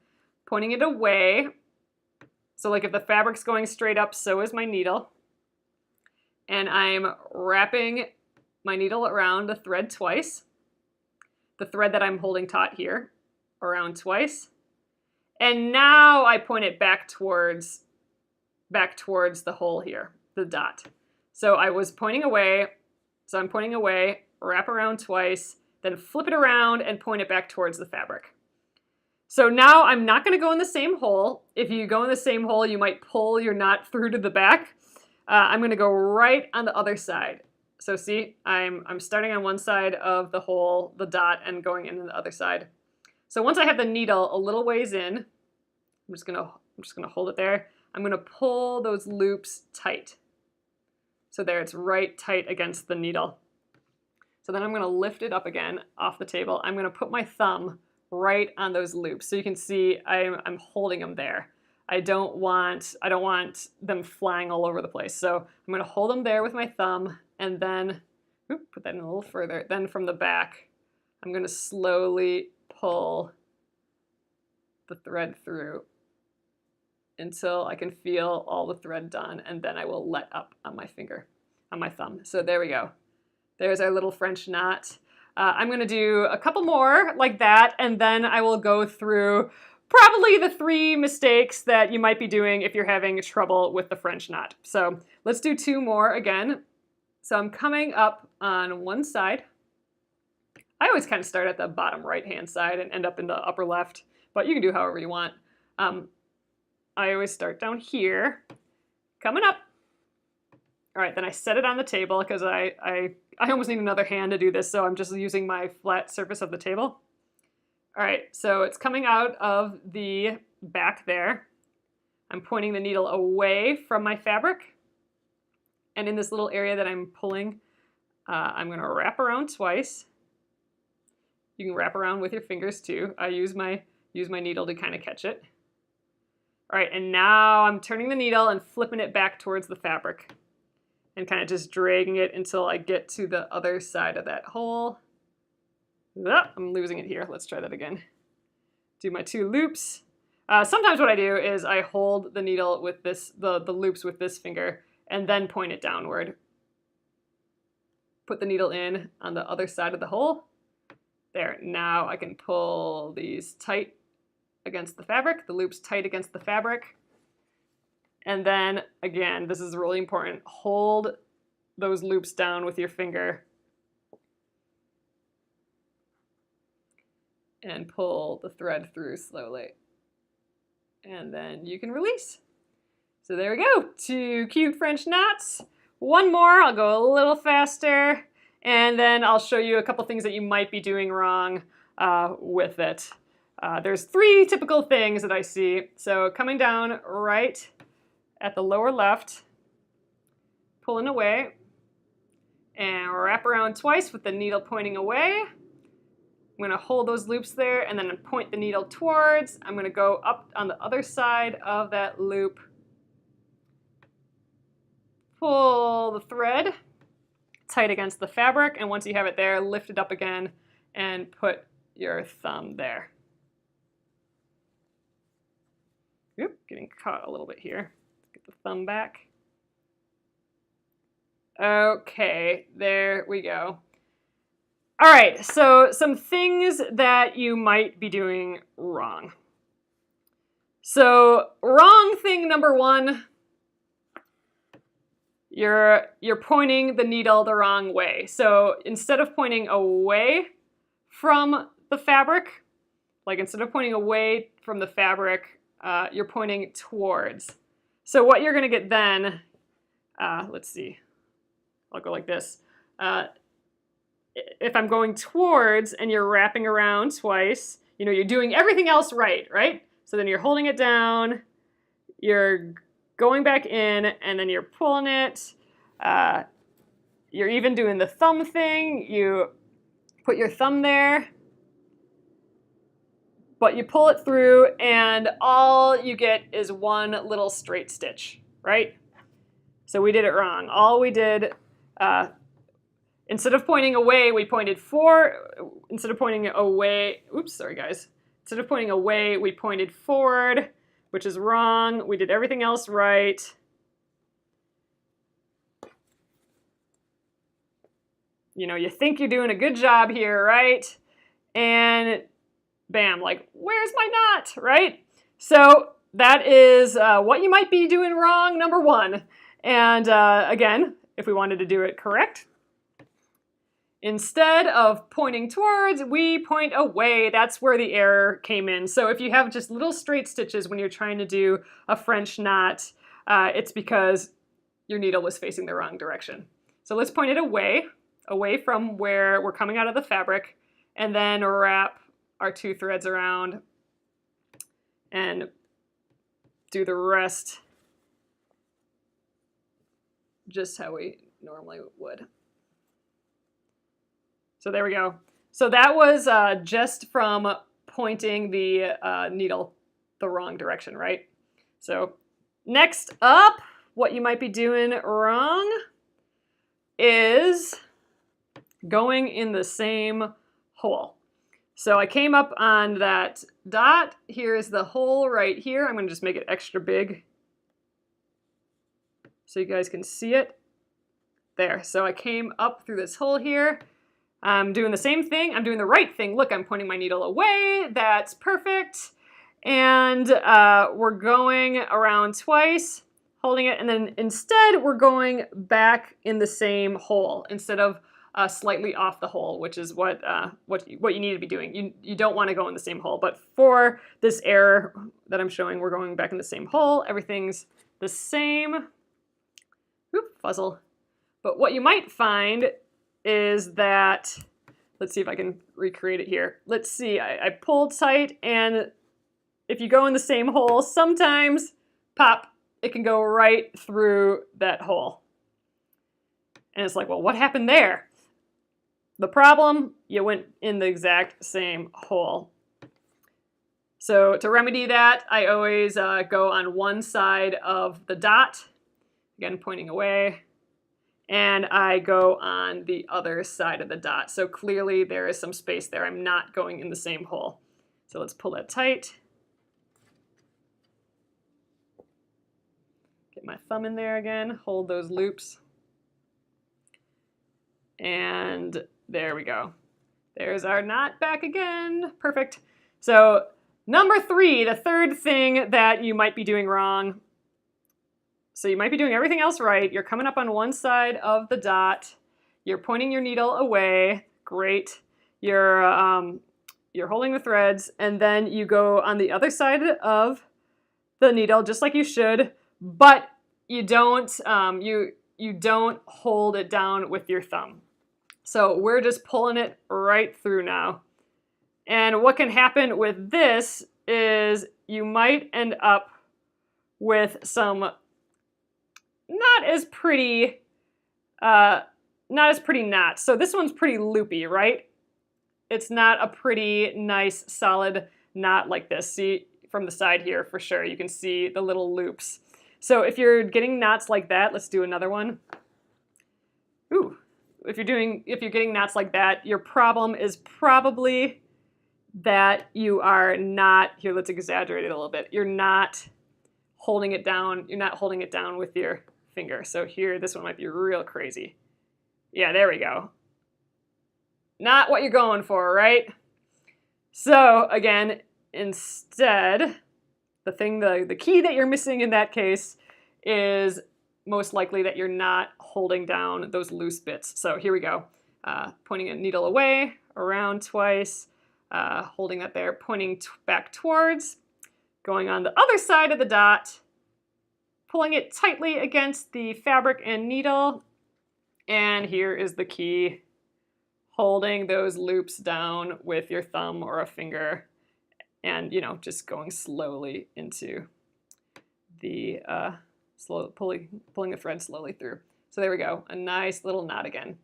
Pointing it away. So like if the fabric's going straight up, so is my needle. And I'm wrapping my needle around the thread twice. The thread that I'm holding taut here, around twice. And now I point it back towards the hole here, the dot. So I was pointing away, so I'm pointing away, wrap around twice, then flip it around and point it back towards the fabric. So now I'm not going to go in the same hole. If you go in the same hole, you might pull your knot through to the back. I'm going to go right on the other side. So see, I'm starting on one side of the hole, the dot, and going into the other side. So once I have the needle a little ways in, I'm just going to I'm just gonna hold it there. I'm gonna pull those loops tight. So there, it's right tight against the needle. So then I'm gonna lift it up again off the table. I'm gonna put my thumb right on those loops. So you can see I'm holding them there. I don't want them flying all over the place. So I'm gonna hold them there with my thumb and then, put that in a little further. Then from the back, I'm gonna slowly pull the thread through until I can feel all the thread done, and then I will let up on my finger, on my thumb. So there we go. There's our little French knot. I'm gonna do a couple more like that, and then I will go through probably the 3 mistakes that you might be doing if you're having trouble with the French knot. So let's do 2 more again. So I'm coming up on one side. I always kind of start at the bottom right-hand side and end up in the upper left, but you can do however you want. I always start down here, coming up. All right, then I set it on the table because I almost need another hand to do this, so I'm just using my flat surface of the table. All right, so it's coming out of the back there. I'm pointing the needle away from my fabric. And in this little area that I'm pulling, I'm gonna wrap around twice. You can wrap around with your fingers too. I use my needle to kind of catch it. All right, and now I'm turning the needle and flipping it back towards the fabric and kind of just dragging it until I get to the other side of that hole. Oh, I'm losing it here. Let's try that again. Do my 2 loops. Sometimes what I do is I hold the needle with this, the loops with this finger, and then point it downward. Put the needle in on the other side of the hole. There, now I can pull these tight against the fabric, the loops tight against the fabric. And then, again, this is really important, hold those loops down with your finger and pull the thread through slowly. And then you can release. So there we go, 2 cute French knots. 1 more, I'll go a little faster, and then I'll show you a couple things that you might be doing wrong with it. There's 3 typical things that I see. So coming down right at the lower left, pulling away, and wrap around twice with the needle pointing away. I'm gonna hold those loops there and then point the needle towards. I'm gonna go up on the other side of that loop, pull the thread tight against the fabric, and once you have it there, lift it up again and put your thumb there. Oop, getting caught a little bit here. Get the thumb back. Okay, there we go. All right, so some things that you might be doing wrong. So wrong thing number 1, you're pointing the needle the wrong way. So instead of pointing away from the fabric, like instead of pointing away from the fabric, you're pointing towards. So what you're gonna get then, let's see, I'll go like this. If I'm going towards and you're wrapping around twice, you know, you're doing everything else right? So then you're holding it down, you're going back in, and then you're pulling it. You're even doing the thumb thing. You put your thumb there, but you pull it through, and all you get is 1 little straight stitch, right? So we did it wrong. All we did, instead of pointing away, we pointed forward. Instead of pointing away, oops, sorry guys. Instead of pointing away, we pointed forward, which is wrong. We did everything else right. You know, you think you're doing a good job here, right? And bam, like, where's my knot, right? So that is what you might be doing wrong, number 1. And again, if we wanted to do it correct, instead of pointing towards, we point away. That's where the error came in. So if you have just little straight stitches when you're trying to do a French knot, it's because your needle was facing the wrong direction. So let's point it away from where we're coming out of the fabric, and then wrap our 2 threads around and do the rest just how we normally would. So there we go. So that was just from pointing the needle the wrong direction, right? So next up, what you might be doing wrong is going in the same hole. So I came up on that dot. Here's the hole right here. I'm gonna just make it extra big so you guys can see it. There, so I came up through this hole here. I'm doing the same thing. I'm doing the right thing. Look, I'm pointing my needle away. That's perfect. And we're going around twice, holding it, and then instead we're going back in the same hole instead of slightly off the hole, which is what you need to be doing. You don't want to go in the same hole, but for this error that I'm showing, we're going back in the same hole. Everything's the same. Oop, fuzzle. But what you might find is that, let's see if I can recreate it here. Let's see, I pulled tight, and if you go in the same hole, sometimes, pop, it can go right through that hole. And it's like, well, what happened there? The problem, you went in the exact same hole. So to remedy that, I always go on one side of the dot, again, pointing away, and I go on the other side of the dot. So clearly there is some space there. I'm not going in the same hole. So let's pull that tight. Get my thumb in there again, hold those loops. And there we go. There's our knot back again. Perfect. So number 3, the third thing that you might be doing wrong. So you might be doing everything else right. You're coming up on one side of the dot. You're pointing your needle away. Great. You're holding the threads, and then you go on the other side of the needle just like you should, but you don't you don't hold it down with your thumb. So we're just pulling it right through now. And what can happen with this is you might end up with some not as pretty knots. So this one's pretty loopy, right? It's not a pretty nice solid knot like this. See from the side here for sure, you can see the little loops. So if you're getting knots like that, let's do another one. Ooh, if you're getting knots like that, your problem is probably that you are not, here let's exaggerate it a little bit, you're not holding it down, with your finger. So here, this one might be real crazy. Yeah, there we go. Not what you're going for, right? So again, instead, the key that you're missing in that case is most likely that you're not holding down those loose bits. So here we go. Pointing a needle away, around twice, holding that there, pointing back towards, going on the other side of the dot, pulling it tightly against the fabric and needle, and here is the key, holding those loops down with your thumb or a finger, and just going slowly into the pulling the thread slowly through. So there we go, a nice little knot again.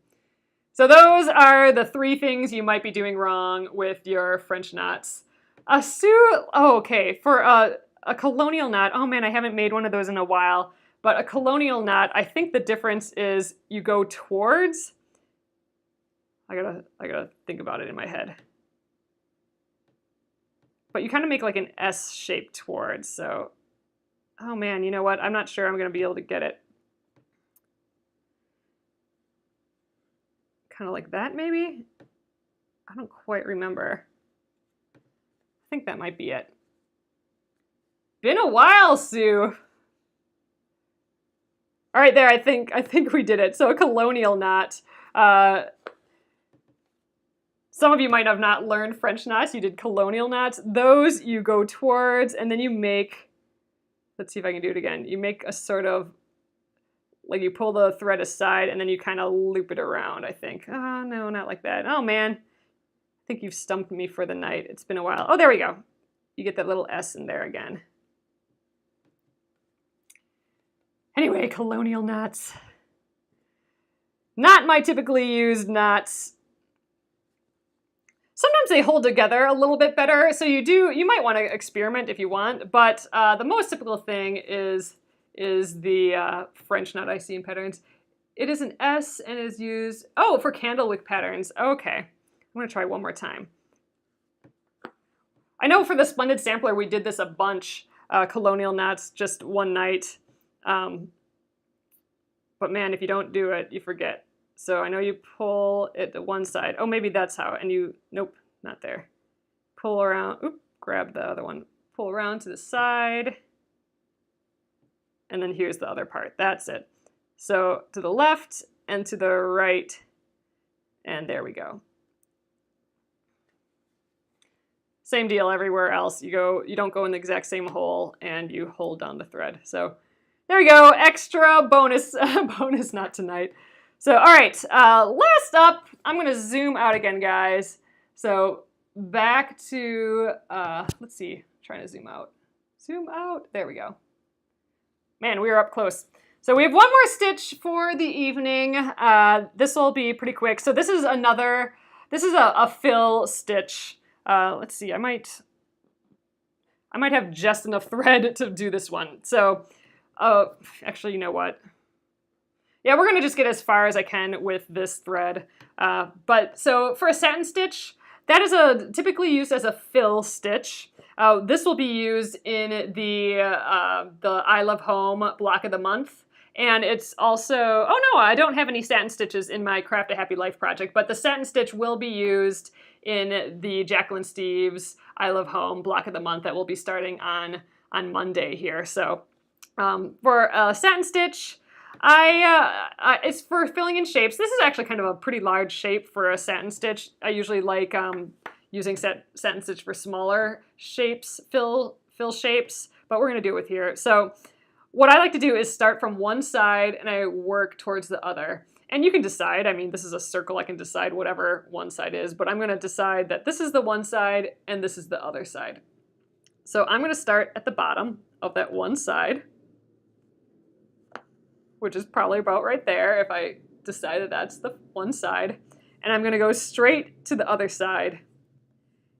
So those are the 3 things you might be doing wrong with your French knots. Okay, for a colonial knot, oh man, I haven't made one of those in a while, but a colonial knot, I think the difference is you go towards, I gotta think about it in my head. But you kind of make like an S shape towards, so, oh man, you know what? I'm not sure I'm gonna be able to get it. Kind of like that, maybe? I don't quite remember. I think that might be it. Been a while, Sue. All right, there, I think we did it. So a colonial knot. Some of you might have not learned French knots. You did colonial knots. Those you go towards, and then you make, let's see if I can do it again. You make a sort of, like you pull the thread aside, and then you kind of loop it around, I think. Oh, no, not like that. Oh, man. I think you've stumped me for the night. It's been a while. Oh, there we go. You get that little S in there again. Anyway, Colonial Nuts. Not my typically used knots. Sometimes they hold together a little bit better, so you might want to experiment if you want, but the most typical thing is the French knot I see in patterns. It is an S and is used, oh, for candlewick patterns. Okay, I'm gonna try one more time. I know for the Splendid Sampler we did this a bunch, Colonial Nuts, just one night. But man, if you don't do it, you forget. So I know you pull it to one side. Oh, maybe that's how, and you, nope, not there. Pull around, oop, grab the other one. Pull around to the side. And then here's the other part, that's it. So to the left and to the right, and there we go. Same deal everywhere else. You don't go in the exact same hole and you hold down the thread. So there we go, extra bonus, bonus knot tonight. So, all right, last up, I'm gonna zoom out again, guys. So back to, let's see, trying to zoom out. Zoom out, there we go. Man, we are up close. So we have one more stitch for the evening. This will be pretty quick. So this is a fill stitch. Let's see, I might have just enough thread to do this one. So, actually, you know what? Yeah, we're gonna just get as far as I can with this thread. But so for a satin stitch, that is typically used as a fill stitch. This will be used in the I Love Home block of the month. And it's also, oh no, I don't have any satin stitches in my Craft a Happy Life project, but the satin stitch will be used in the Jacqueline Steves I Love Home block of the month that will be starting on Monday here. So for a satin stitch, it's for filling in shapes. This is actually kind of a pretty large shape for a satin stitch. I usually like using satin stitch for smaller shapes, fill shapes, but we're gonna do it with here. So what I like to do is start from one side and I work towards the other. And you can decide, I mean, this is a circle, I can decide whatever one side is, but I'm gonna decide that this is the one side and this is the other side. So I'm gonna start at the bottom of that one side, which is probably about right there if I decide that that's the one side. And I'm gonna go straight to the other side.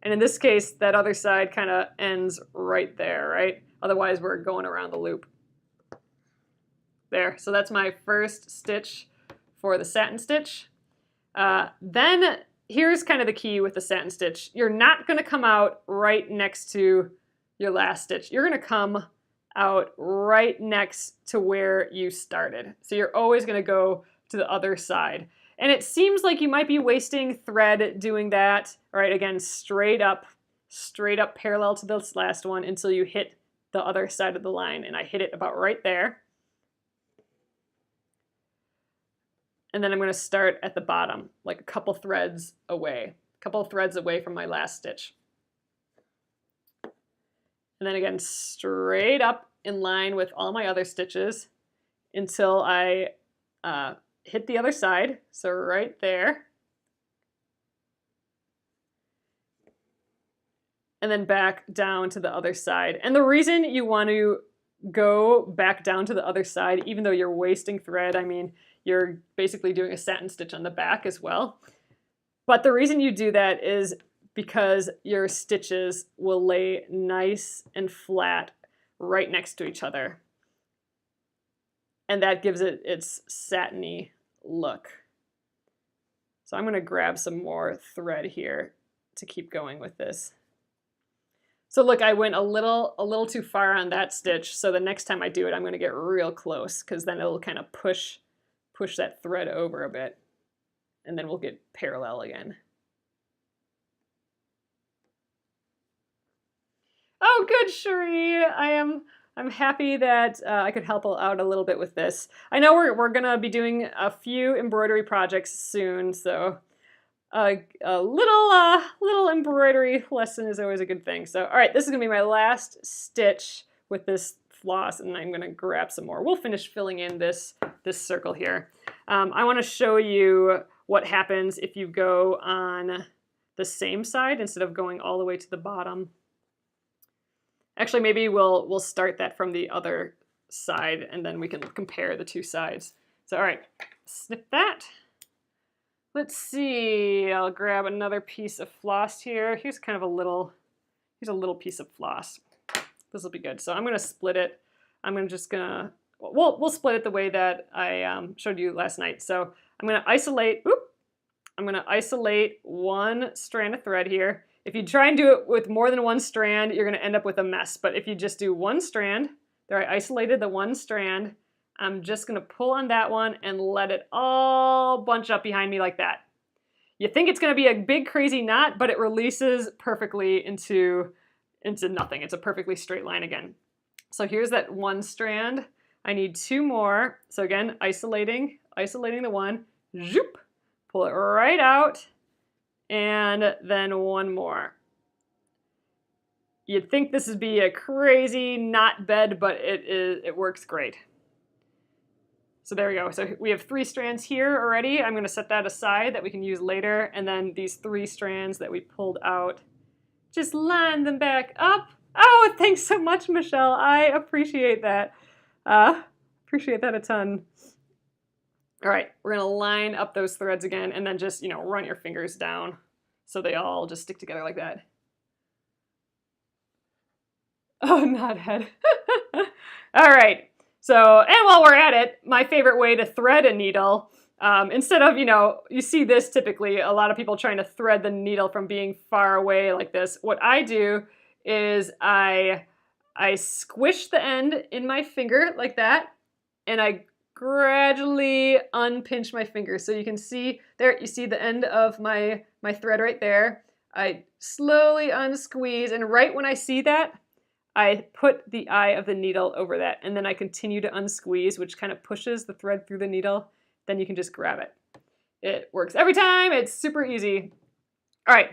And in this case, that other side kind of ends right there, right? Otherwise, we're going around the loop. There, so that's my first stitch for the satin stitch. Then here's kind of the key with the satin stitch. You're not gonna come out right next to your last stitch. You're gonna come out right next to where you started. So you're always gonna go to the other side. And it seems like you might be wasting thread doing that. All right, again, straight up parallel to this last one until you hit the other side of the line. And I hit it about right there. And then I'm gonna start at the bottom, like a couple threads away from my last stitch. And then again, straight up in line with all my other stitches until I hit the other side, so right there. And then back down to the other side. And the reason you want to go back down to the other side, even though you're wasting thread, I mean, you're basically doing a satin stitch on the back as well. But the reason you do that is because your stitches will lay nice and flat right next to each other. And that gives it its satiny look. So I'm going to grab some more thread here to keep going with this. So look, I went a little too far on that stitch, so the next time I do it, I'm going to get real close, because then it'll kind of push that thread over a bit, and then we'll get parallel again. Oh, good, Cherie. I'm happy that I could help out a little bit with this. I know we're gonna be doing a few embroidery projects soon, so a little embroidery lesson is always a good thing. So, all right, this is gonna be my last stitch with this floss, and I'm gonna grab some more. We'll finish filling in this circle here. I want to show you what happens if you go on the same side instead of going all the way to the bottom. Actually, maybe we'll start that from the other side, and then we can compare the two sides. So all right, snip that. Let's see, I'll grab another piece of floss here. Here's kind of a little piece of floss. This will be good. So I'm gonna split it. We'll split it the way that I showed you last night. So I'm gonna isolate one strand of thread here. If you try and do it with more than one strand, you're gonna end up with a mess. But if you just do one strand, there I isolated the one strand, I'm just gonna pull on that one and let it all bunch up behind me like that. You think it's gonna be a big crazy knot, but it releases perfectly into nothing. It's a perfectly straight line again. So here's that one strand. I need two more. So again, isolating the one, zoop, pull it right out, and then one more. You'd think this would be a crazy knot bed, but it works great. So there we go. So we have 3 strands here already. I'm gonna set that aside that we can use later. And then these 3 strands that we pulled out, just line them back up. Oh, thanks so much, Michelle. I appreciate that. Appreciate that a ton. All right, we're gonna line up those threads again and then just, run your fingers down so they all just stick together like that. Oh, not head. All right. So, and while we're at it, my favorite way to thread a needle, instead of, you see this typically, a lot of people trying to thread the needle from being far away like this. What I do is I squish the end in my finger like that, and I gradually unpinch my finger. So you can see there, you see the end of my thread right there. I slowly unsqueeze, and right when I see that, I put the eye of the needle over that, and then I continue to unsqueeze, which kind of pushes the thread through the needle. Then you can just grab it. It works every time. It's super easy. All right,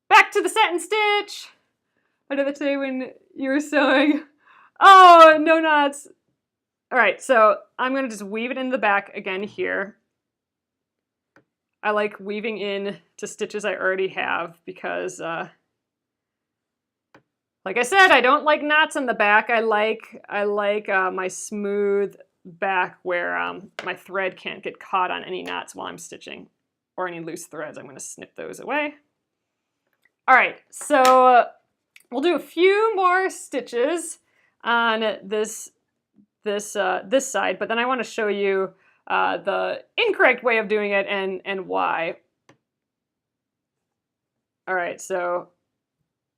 back to the satin stitch. I did that today when you were sewing. Oh, no knots. All right, so I'm gonna just weave it in the back again here. I like weaving in to stitches I already have because, like I said, I don't like knots in the back. I like my smooth back where my thread can't get caught on any knots while I'm stitching or any loose threads. I'm going to snip those away. All right, so we'll do a few more stitches on this side, but then I want to show you the incorrect way of doing it and why. All right, so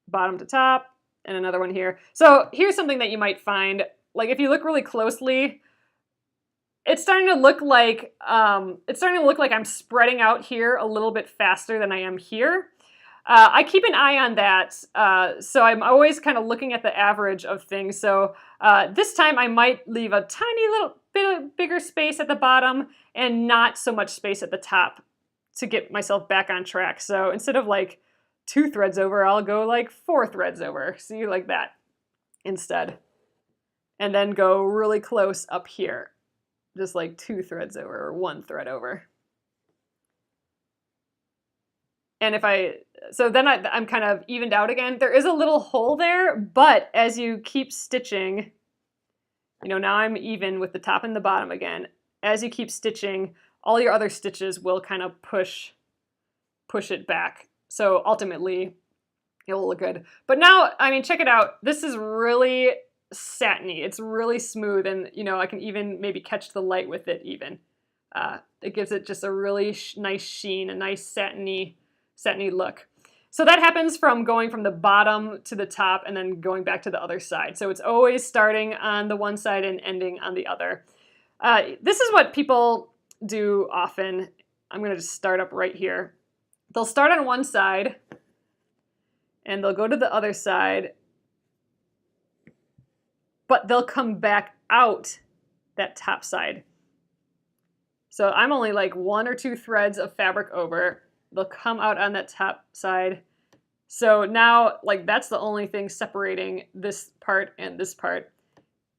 bottom to top. And another one here. So here's something that you might find, like if you look really closely, it's starting to look like I'm spreading out here a little bit faster than I am here. I keep an eye on that, so I'm always kind of looking at the average of things. So this time I might leave a tiny little bit bigger space at the bottom and not so much space at the top to get myself back on track. So instead of like 2 threads over, I'll go like 4 threads over. See, like that instead. And then go really close up here. Just like 2 threads over or 1 thread over. And so then I'm kind of evened out again. There is a little hole there, but as you keep stitching, now I'm even with the top and the bottom again. As you keep stitching, all your other stitches will kind of push it back. So ultimately, it will look good. But now, I mean, check it out. This is really satiny. It's really smooth, and I can even maybe catch the light with it even. It gives it just a really nice sheen, a nice satiny look. So that happens from going from the bottom to the top and then going back to the other side. So it's always starting on the one side and ending on the other. This is what people do often. I'm going to just start up right here. They'll start on one side and they'll go to the other side, but they'll come back out that top side. So I'm only like 1 or 2 threads of fabric over. They'll come out on that top side. So now, like, that's the only thing separating this part and this part.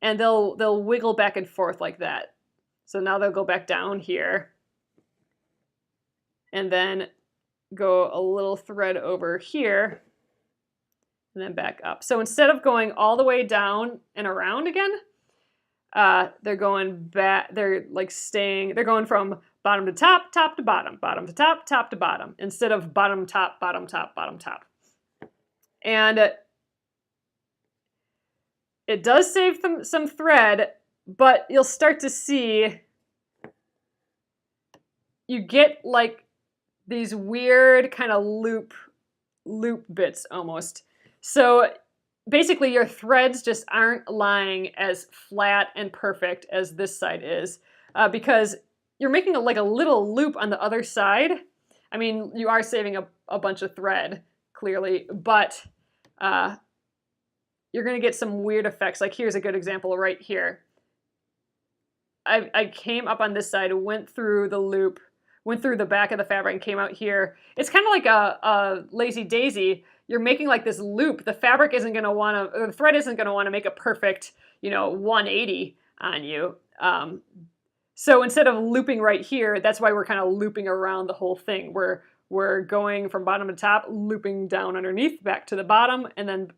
And they'll wiggle back and forth like that. So now they'll go back down here and then go a little thread over here and then back up. So instead of going all the way down and around again, they're going back, they're like staying, they're going from bottom to top, top to bottom, bottom to top, top to bottom, instead of bottom, top, bottom, top, bottom, top. And it does save some thread, but you'll start to see you get like these weird kind of loop bits almost. So basically your threads just aren't lying as flat and perfect as this side is, because you're making like a little loop on the other side. I mean, you are saving a bunch of thread, clearly, but you're going to get some weird effects. Like here's a good example right here. I came up on this side, went through the loop, went through the back of the fabric and came out here. It's kind of like a lazy daisy. You're making like this loop. The fabric isn't going to want to, the thread isn't going to want to make a perfect, 180 on you. So instead of looping right here, that's why we're kind of looping around the whole thing. We're going from bottom to top, looping down underneath, back to the bottom, and then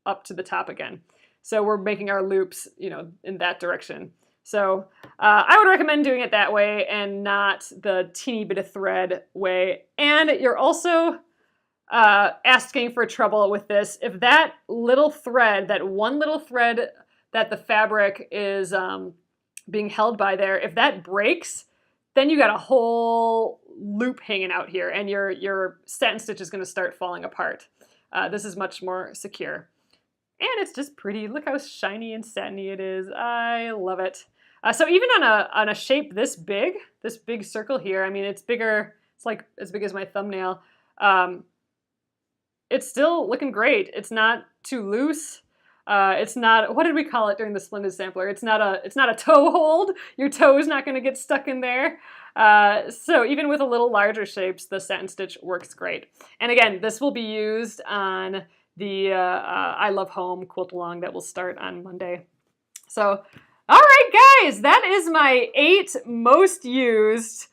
up to the top again. So we're making our loops, in that direction. So I would recommend doing it that way and not the teeny bit of thread way. And you're also asking for trouble with this. If that little thread, that one little thread that the fabric is being held by there, if that breaks, then you got a whole loop hanging out here and your satin stitch is going to start falling apart. This is much more secure. And it's just pretty. Look how shiny and satiny it is. I love it. So even on a shape this big circle here, I mean, it's bigger. It's like as big as my thumbnail. It's still looking great. It's not too loose. It's not, what did we call it during the Splendid Sampler? It's not a toe hold. Your toe is not going to get stuck in there. So even with a little larger shapes, the satin stitch works great. And again, this will be used on the I Love Home quilt along that will start on Monday. So, all right, guys, that is my 8 most used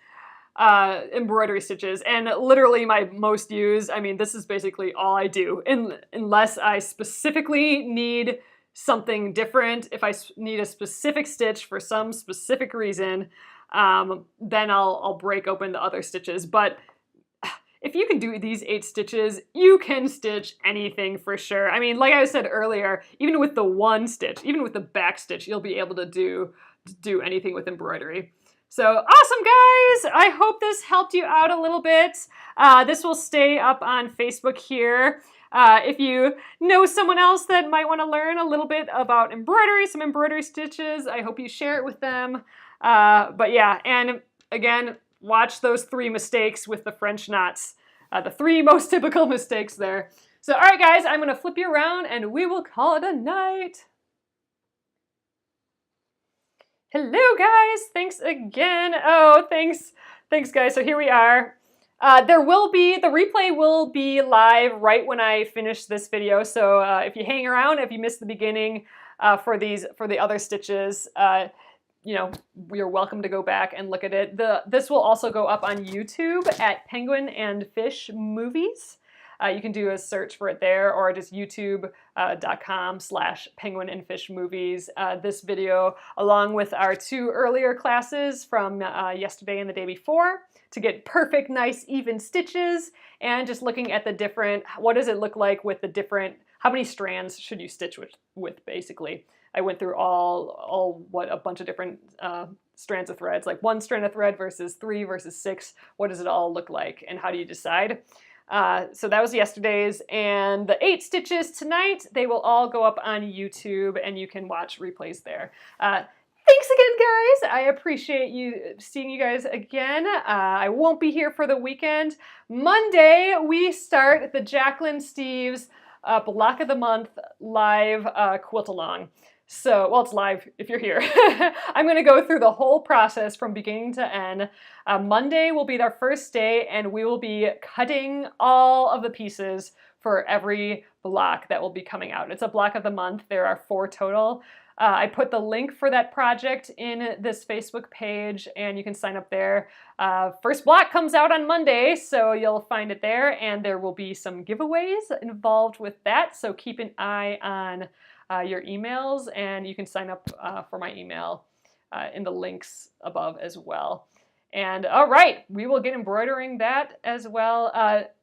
embroidery stitches, and literally my most used. I mean, this is basically all I do, unless I specifically need something different. If I need a specific stitch for some specific reason, then I'll break open the other stitches. But if you can do these 8 stitches, you can stitch anything for sure. I mean, like I said earlier, even with the one stitch, even with the back stitch, you'll be able to do anything with embroidery. So awesome, guys! I hope this helped you out a little bit. This will stay up on Facebook here. If you know someone else that might want to learn a little bit about embroidery, some embroidery stitches, I hope you share it with them. But yeah, and again, watch those 3 mistakes with the French knots. The 3 most typical mistakes there. So, all right, guys, I'm going to flip you around and we will call it a night. Hello, guys. Thanks again. Oh, thanks, guys. So here we are. The replay will be live right when I finish this video. So if you hang around, if you missed the beginning for the other stitches, you're welcome to go back and look at it. This will also go up on YouTube at Penguin and Fish Movies. You can do a search for it there, or just youtube.com/Penguin and Fish Movies. This video, along with our 2 earlier classes from yesterday and the day before, to get perfect, nice, even stitches, and just looking at the different, what does it look like with the different, how many strands should you stitch with basically. I went through a bunch of different strands of threads, like 1 strand of thread versus 3 versus 6. What does it all look like, and how do you decide? So that was yesterday's, and the 8 stitches tonight, they will all go up on YouTube, and you can watch replays there. Thanks again, guys. I appreciate seeing you guys again. I won't be here for the weekend. Monday, we start the Jacqueline Steves Block of the Month live quilt along. So, well, it's live if you're here. I'm going to go through the whole process from beginning to end. Monday will be our first day, and we will be cutting all of the pieces for every block that will be coming out. It's a block of the month. There are 4 total. I put the link for that project in this Facebook page, and you can sign up there. First block comes out on Monday, so you'll find it there, and there will be some giveaways involved with that, so keep an eye on your emails, and you can sign up for my email in the links above as well. And all right, we will get embroidering that as well.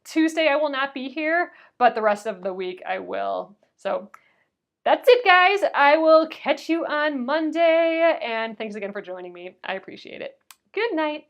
Tuesday I will not be here, but the rest of the week I will. So that's it, guys. I will catch you on Monday, and thanks again for joining me. I appreciate it. Good night.